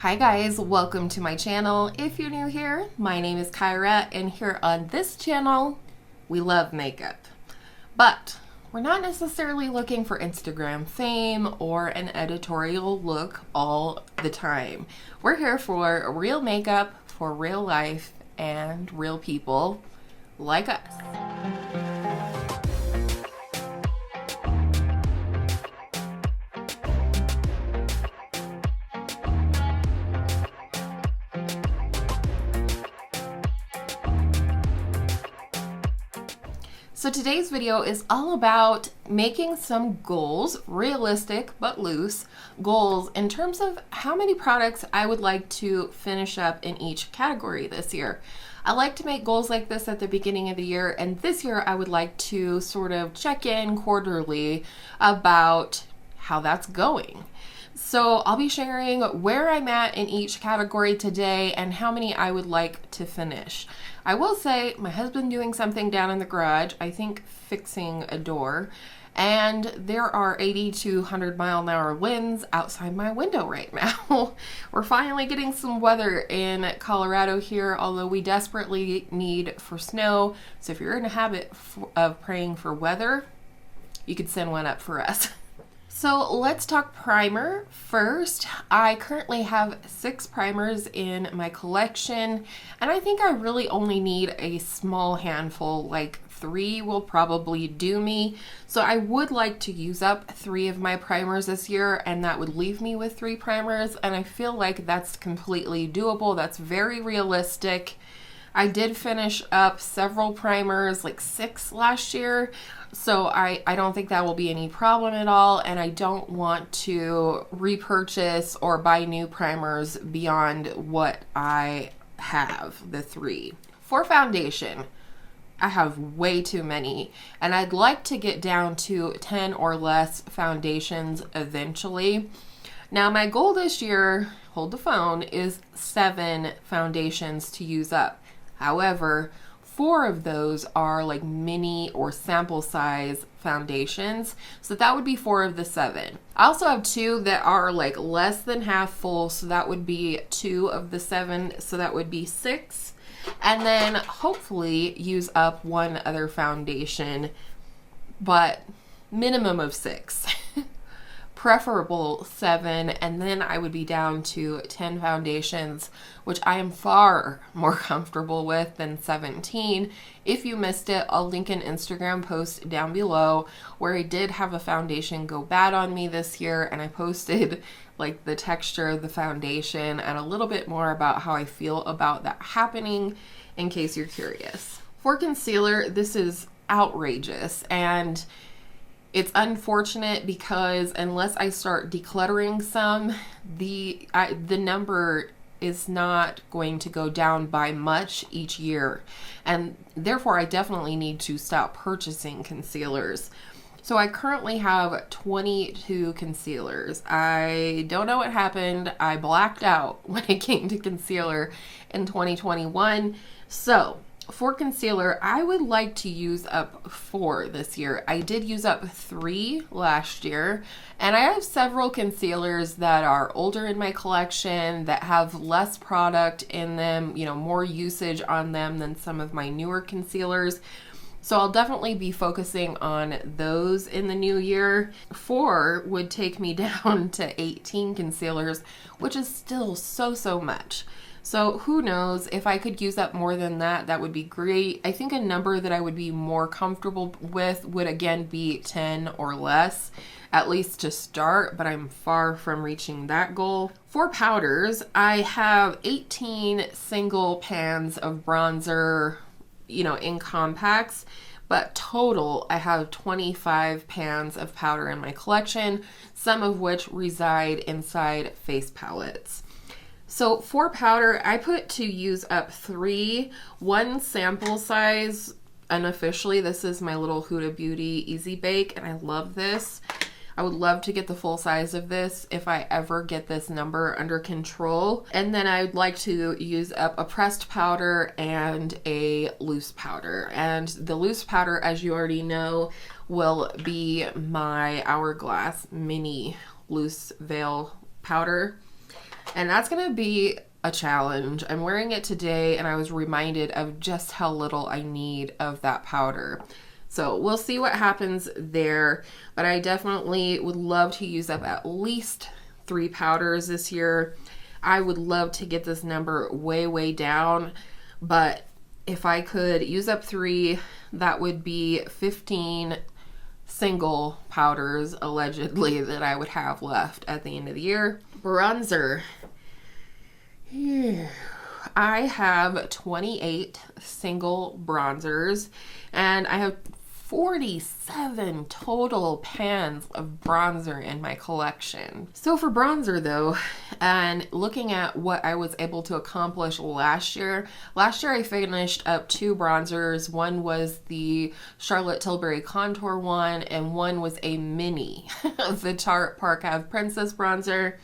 Hi guys, welcome to my channel. If you're new here, my name is Kyra, and here on this channel, we love makeup. But we're not necessarily looking for Instagram fame or an editorial look all the time. We're here for real makeup, for real life, and real people like us. So today's video is all about making some goals, realistic but loose goals, in terms of how many products I would like to finish up in each category this year. I like to make goals like this at the beginning of the year, and this year I would like to sort of check in quarterly about how that's going. So I'll be sharing where I'm at in each category today and how many I would like to finish. I will say my husband doing something down in the garage, I think fixing a door, and there are 80 to 100 mile an hour winds outside my window right now. We're finally getting some weather in Colorado here, although we desperately need for snow. So if you're in a habit of praying for weather, you could send one up for us. So let's talk primer first. I currently have 6 primers in my collection, and I think I really only need a small handful, like 3 will probably do me. So I would like to use up 3 of my primers this year, and that would leave me with 3 primers, and I feel like that's completely doable. That's very realistic. I did finish up several primers, like 6 last year, so I don't think that will be any problem at all, and I don't want to repurchase or buy new primers beyond what I have, the 3. For foundation, I have way too many, and I'd like to get down to 10 or less foundations eventually. Now my goal this year, hold the phone, is 7 foundations to use up. However, 4 of those are like mini or sample size foundations, so that would be 4 of the 7. I also have 2 that are like less than half full, so that would be 2 of the 7, so that would be 6. And then hopefully use up 1 other foundation, but minimum of 6. Preferable 7, and then I would be down to 10 foundations, which I am far more comfortable with than 17. If you missed it, I'll link an Instagram post down below where I did have a foundation go bad on me this year, and I posted like the texture of the foundation and a little bit more about how I feel about that happening, in case you're curious. For concealer, this is outrageous, and it's unfortunate because unless I start decluttering some, the number is not going to go down by much each year, and therefore I definitely need to stop purchasing concealers. So I currently have 22 concealers. I don't know what happened. I blacked out when it came to concealer in 2021. So for concealer, I would like to use up 4 this year. I did use up 3 last year, and I have several concealers that are older in my collection that have less product in them, you know, more usage on them than some of my newer concealers. So I'll definitely be focusing on those in the new year. 4 would take me down to 18 concealers, which is still so much. So who knows, if I could use up more than that, that would be great. I think a number that I would be more comfortable with would again be 10 or less, at least to start, but I'm far from reaching that goal. For powders, I have 18 single pans of bronzer, you know, in compacts, but total I have 25 pans of powder in my collection, some of which reside inside face palettes. So for powder, I put to use up 3, 1 sample size unofficially. This is my little Huda Beauty Easy Bake, and I love this. I would love to get the full size of this if I ever get this number under control. And then I would like to use up a pressed powder and a loose powder. And the loose powder, as you already know, will be my Hourglass Mini Loose Veil powder. And that's gonna be a challenge. I'm wearing it today and I was reminded of just how little I need of that powder. So we'll see what happens there, but I definitely would love to use up at least 3 powders this year. I would love to get this number way, way down, but if I could use up 3, that would be 15 single powders, allegedly, that I would have left at the end of the year. Bronzer. I have 28 single bronzers, and I have 47 total pans of bronzer in my collection. So for bronzer though, and looking at what I was able to accomplish last year I finished up 2 bronzers. One was the Charlotte Tilbury Contour one, and one was a mini of the Tarte Park Ave Princess bronzer.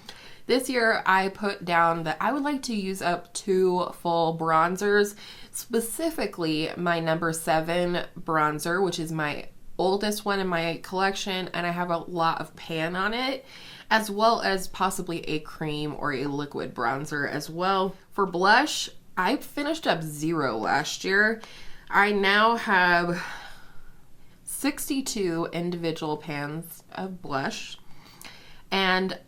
This year I put down that I would like to use up 2 full bronzers, specifically my number 7 bronzer, which is my oldest one in my collection, and I have a lot of pan on it, as well as possibly a cream or a liquid bronzer as well. For blush, I finished up 0 last year. I now have 62 individual pans of blush, and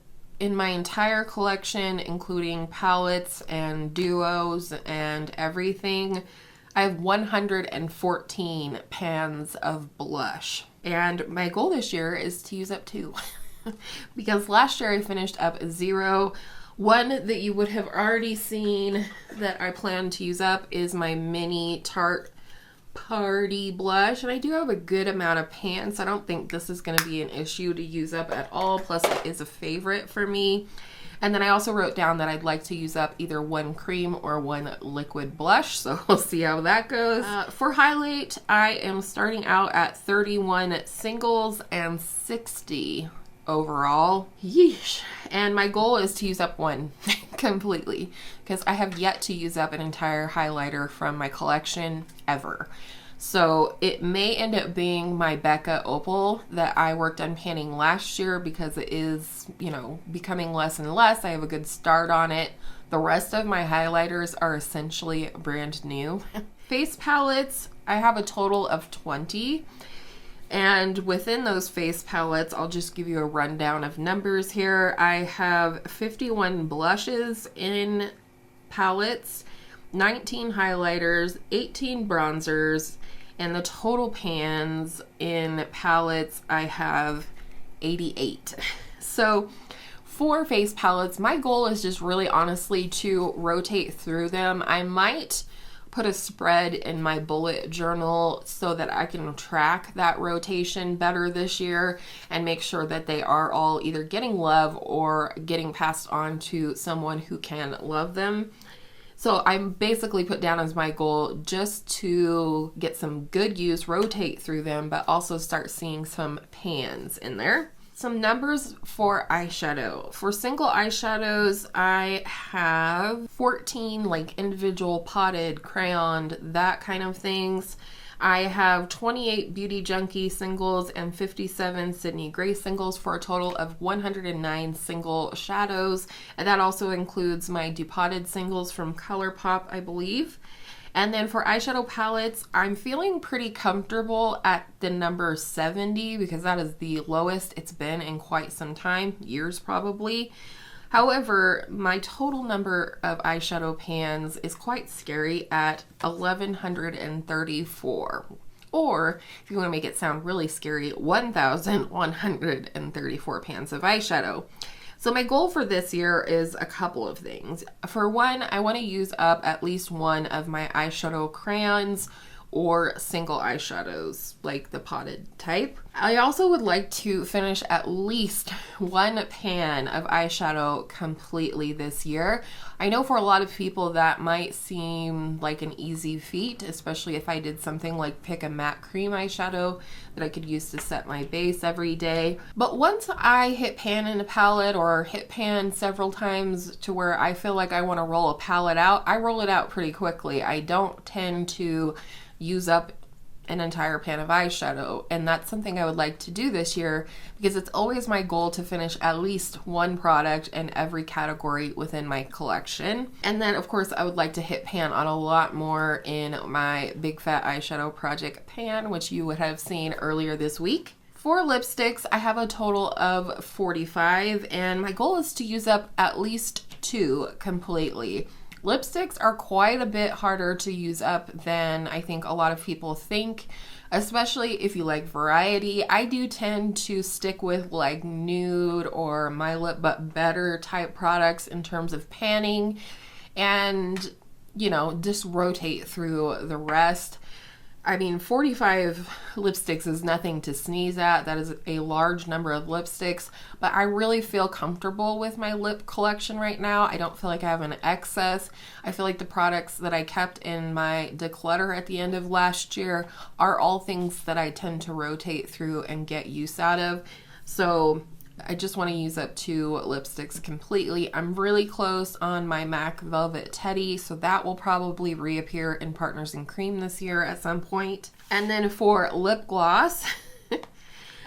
in my entire collection, including palettes and duos and everything, I have 114 pans of blush. And my goal this year is to use up 2. Because last year I finished up 0. One that you would have already seen that I plan to use up is my mini Tarte Party blush, and I do have a good amount of pans, so I don't think this is going to be an issue to use up at all. Plus it is a favorite for me. And then I also wrote down that I'd like to use up either 1 cream or 1 liquid blush, so we'll see how that goes. For highlight, I am starting out at 31 singles and 60 overall. Yeesh. And my goal is to use up 1 completely, because I have yet to use up an entire highlighter from my collection ever. So it may end up being my Becca Opal that I worked on panning last year, because it is, you know, becoming less and less. I have a good start on it. The rest of my highlighters are essentially brand new. Face palettes, I have a total of 20. And within those face palettes, I'll just give you a rundown of numbers here. I have 51 blushes in palettes, 19 highlighters, 18 bronzers, and the total pans in palettes, I have 88. So for face palettes, my goal is just really honestly to rotate through them. I might put a spread in my bullet journal so that I can track that rotation better this year and make sure that they are all either getting love or getting passed on to someone who can love them. So I'm basically put down as my goal just to get some good use, rotate through them, but also start seeing some pans in there. Some numbers for eyeshadow. For single eyeshadows, I have 14 like individual potted, crayoned, that kind of things. I have 28 Beauty Junkie singles and 57 Sydney Gray singles for a total of 109 single shadows. And that also includes my depotted singles from ColourPop, I believe. And then for eyeshadow palettes, I'm feeling pretty comfortable at the number 70 because that is the lowest it's been in quite some time, years probably. However, my total number of eyeshadow pans is quite scary at 1,134. Or, if you want to make it sound really scary, 1,134 pans of eyeshadow. So my goal for this year is a couple of things. For one, I want to use up at least one of my eyeshadow crayons or single eyeshadows, like the potted type. I also would like to finish at least one pan of eyeshadow completely this year. I know for a lot of people that might seem like an easy feat, especially if I did something like pick a matte cream eyeshadow that I could use to set my base every day. But once I hit pan in a palette or hit pan several times to where I feel like I want to roll a palette out, I roll it out pretty quickly. I don't tend to use up an entire pan of eyeshadow, and that's something I would like to do this year because it's always my goal to finish at least one product in every category within my collection. And then of course I would like to hit pan on a lot more in my Big Fat Eyeshadow Project pan, which you would have seen earlier this week. For lipsticks, I have a total of 45, and my goal is to use up at least 2 completely. Lipsticks are quite a bit harder to use up than I think a lot of people think, especially if you like variety. I do tend to stick with like nude or My Lip But Better type products in terms of panning, and just rotate through the rest. I mean, 45 lipsticks is nothing to sneeze at. That is a large number of lipsticks, but I really feel comfortable with my lip collection right now. I don't feel like I have an excess. I feel like the products that I kept in my declutter at the end of last year are all things that I tend to rotate through and get use out of. So I just want to use up 2 lipsticks completely. I'm really close on my MAC Velvet Teddy, so that will probably reappear in Partners in Cream this year at some point. And then for lip gloss,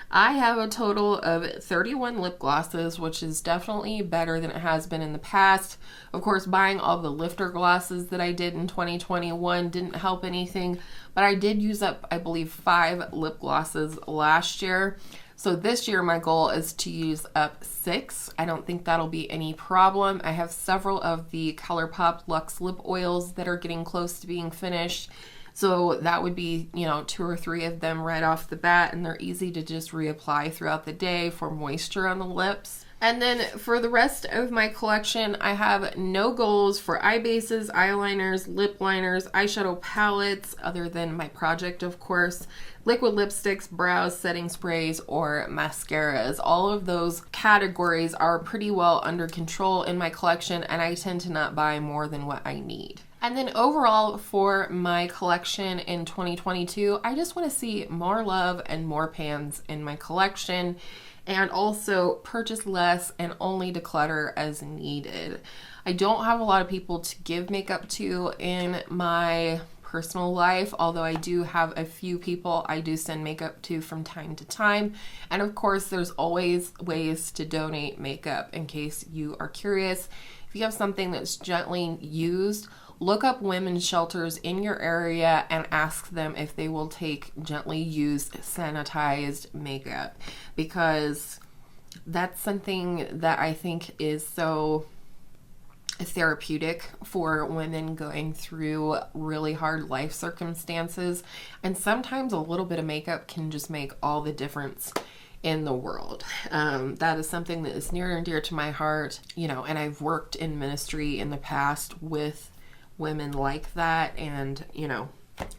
I have a total of 31 lip glosses, which is definitely better than it has been in the past. Of course, buying all the lifter glosses that I did in 2021 didn't help anything, but I did use up, I believe, 5 lip glosses last year. So this year my goal is to use up 6. I don't think that'll be any problem. I have several of the ColourPop Luxe lip oils that are getting close to being finished. So that would be, 2 or 3 of them right off the bat, and they're easy to just reapply throughout the day for moisture on the lips. And then for the rest of my collection, I have no goals for eye bases, eyeliners, lip liners, eyeshadow palettes, other than my project, of course, liquid lipsticks, brows, setting sprays, or mascaras. All of those categories are pretty well under control in my collection, and I tend to not buy more than what I need. And then overall for my collection in 2022, I just want to see more love and more pans in my collection, and also purchase less and only declutter as needed. I don't have a lot of people to give makeup to in my personal life, although I do have a few people I do send makeup to from time to time. And of course, there's always ways to donate makeup in case you are curious. If you have something that's gently used, look up women's shelters in your area and ask them if they will take gently used sanitized makeup, because that's something that I think is so therapeutic for women going through really hard life circumstances, and sometimes a little bit of makeup can just make all the difference in the world. That is something that is near and dear to my heart, and I've worked in ministry in the past with women like that, and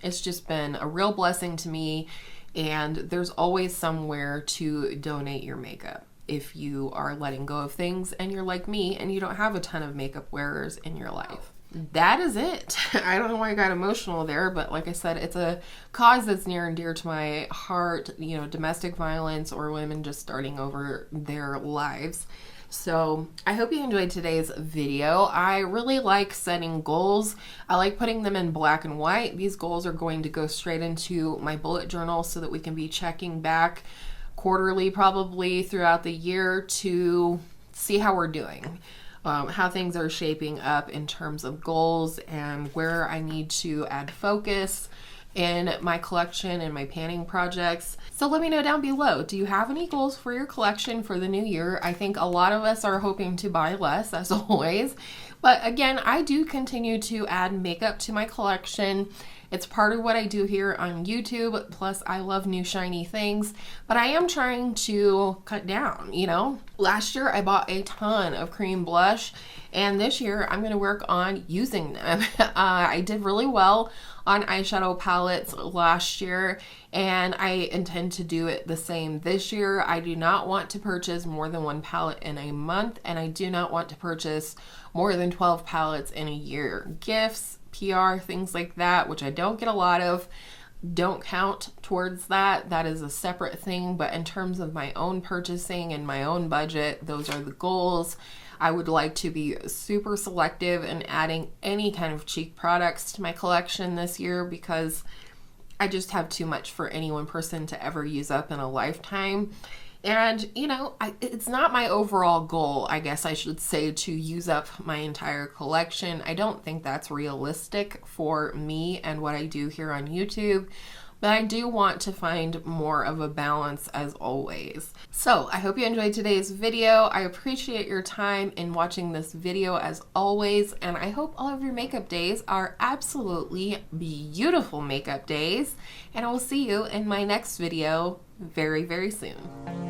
it's just been a real blessing to me. And there's always somewhere to donate your makeup if you are letting go of things and you're like me and you don't have a ton of makeup wearers in your life. That is it. I don't know why I got emotional there, but like I said, it's a cause that's near and dear to my heart, domestic violence or women just starting over their lives. So I hope you enjoyed today's video. I really like setting goals. I like putting them in black and white. These goals are going to go straight into my bullet journal so that we can be checking back quarterly, probably throughout the year, to see how we're doing, how things are shaping up in terms of goals and where I need to add focus in my collection and my panning projects. So let me know down below, do you have any goals for your collection for the new year? I think a lot of us are hoping to buy less, as always. But again, I do continue to add makeup to my collection. It's part of what I do here on YouTube, plus I love new shiny things, but I am trying to cut down, Last year I bought a ton of cream blush, and this year I'm going to work on using them. I did really well on eyeshadow palettes last year, and I intend to do it the same this year. I do not want to purchase more than 1 palette in a month, and I do not want to purchase more than 12 palettes in a year. Gifts, PR, things like that, which I don't get a lot of, don't count towards that. That is a separate thing. But in terms of my own purchasing and my own budget, those are the goals. I would like to be super selective in adding any kind of cheap products to my collection this year, because I just have too much for any one person to ever use up in a lifetime. And, you know, it's not my overall goal, I guess I should say, to use up my entire collection. I don't think that's realistic for me and what I do here on YouTube. But I do want to find more of a balance as always. So I hope you enjoyed today's video. I appreciate your time in watching this video as always, and I hope all of your makeup days are absolutely beautiful makeup days, and I will see you in my next video very, very soon.